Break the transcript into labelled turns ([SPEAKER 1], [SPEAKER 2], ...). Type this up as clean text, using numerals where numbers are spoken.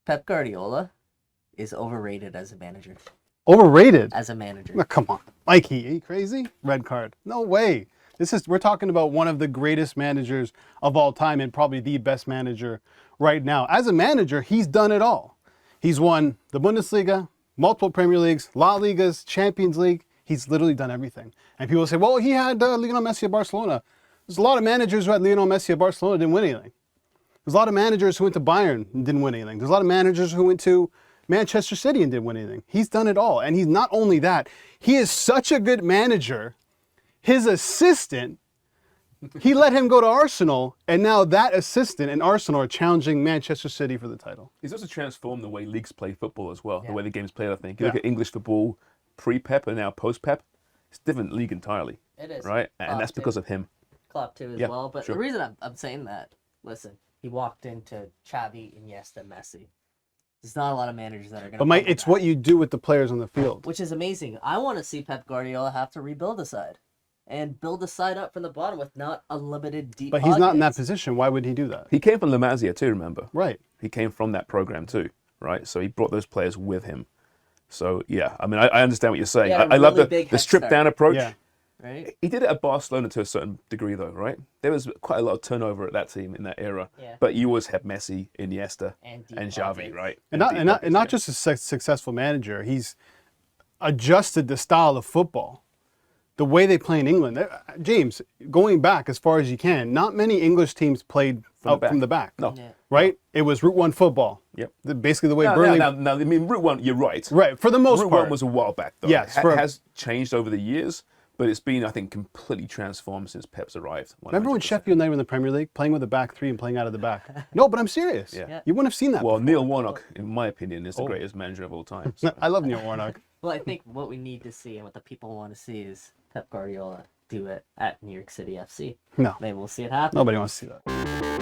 [SPEAKER 1] Pep Guardiola is overrated as a manager.
[SPEAKER 2] Overrated?
[SPEAKER 1] As a manager.
[SPEAKER 2] No, come on. Mikey, are you crazy? Red card. No way. We're talking about one of the greatest managers of all time and probably the best manager right now. As a manager, he's done it all. He's won the Bundesliga, multiple Premier Leagues, La Ligas, Champions League. He's literally done everything. And people say, well, he had Lionel Messi at Barcelona. There's a lot of managers who had Lionel Messi at Barcelona didn't win anything. There's a lot of managers who went to Bayern and didn't win anything. There's a lot of managers who went to Manchester City and didn't win anything. He's done it all. And he's not only that, he is such a good manager. His assistant, he let him go to Arsenal, and now that assistant and Arsenal are challenging Manchester City for the title.
[SPEAKER 3] He's also transformed the way leagues play football as well,
[SPEAKER 1] Yeah.
[SPEAKER 3] the way the game's played, I think. You look at English football pre-Pep and now post-Pep, it's a different league entirely.
[SPEAKER 1] It is.
[SPEAKER 3] Right? And that's because of him.
[SPEAKER 1] Klopp too as
[SPEAKER 3] Yeah,
[SPEAKER 1] well. But
[SPEAKER 3] sure.
[SPEAKER 1] the reason I'm saying that, listen, he walked into Xavi, Iniesta, Messi. There's not a lot of managers that are going to.
[SPEAKER 2] But Mike, it's what you do with the players on the field.
[SPEAKER 1] Which is amazing. I want to see Pep Guardiola have to rebuild a side. And build a side up from the bottom with not unlimited deep
[SPEAKER 2] But he's not in that
[SPEAKER 1] pockets.
[SPEAKER 2] position. Why would he do that?
[SPEAKER 3] He came from La Masia too, remember?
[SPEAKER 2] Right.
[SPEAKER 3] He came from that program too, right? So he brought those players with him. So, yeah, I mean, I understand what you're saying.
[SPEAKER 1] He had a
[SPEAKER 3] I love
[SPEAKER 1] really big
[SPEAKER 3] the
[SPEAKER 1] head
[SPEAKER 3] stripped down
[SPEAKER 1] start.
[SPEAKER 3] approach.
[SPEAKER 2] Yeah.
[SPEAKER 1] Right?
[SPEAKER 3] He did it at Barcelona to a certain degree, though, right? There was quite a lot of turnover at that team in that era.
[SPEAKER 1] Yeah.
[SPEAKER 3] But you always had Messi, Iniesta,
[SPEAKER 1] And
[SPEAKER 3] and
[SPEAKER 1] deep
[SPEAKER 3] Xavi,
[SPEAKER 1] pockets.
[SPEAKER 3] right?
[SPEAKER 2] And
[SPEAKER 3] deep
[SPEAKER 2] not
[SPEAKER 3] pockets,
[SPEAKER 2] just a successful manager. He's adjusted the style of football. The way they play in England. James, going back as far as you can, not many English teams played from the back.
[SPEAKER 3] No.
[SPEAKER 1] Yeah.
[SPEAKER 2] Right? It was Route 1 football.
[SPEAKER 3] Yep.
[SPEAKER 2] Basically the way
[SPEAKER 3] Now,
[SPEAKER 2] Burnley...
[SPEAKER 3] now, I mean, Route 1, you're right.
[SPEAKER 2] Right, for the most
[SPEAKER 3] Route
[SPEAKER 2] part.
[SPEAKER 3] 1 was a while back, though.
[SPEAKER 2] Yes,
[SPEAKER 3] It has changed over the years, but it's been, I think, completely transformed since Pep's arrived.
[SPEAKER 2] Remember when
[SPEAKER 3] 100%.
[SPEAKER 2] Sheffield United were in the Premier League, playing with the back three and playing out of the back? No, but I'm serious.
[SPEAKER 3] Yeah.
[SPEAKER 2] You wouldn't have seen that
[SPEAKER 3] Well,
[SPEAKER 2] before.
[SPEAKER 3] Neil Warnock, in my opinion, is the greatest manager of all time. So.
[SPEAKER 2] I love Neil Warnock.
[SPEAKER 1] Well, I think what we need to see and what the people want to see is Pep Guardiola do it at New York City FC.
[SPEAKER 2] No.
[SPEAKER 1] Maybe we'll see it happen.
[SPEAKER 2] Nobody wants to see that.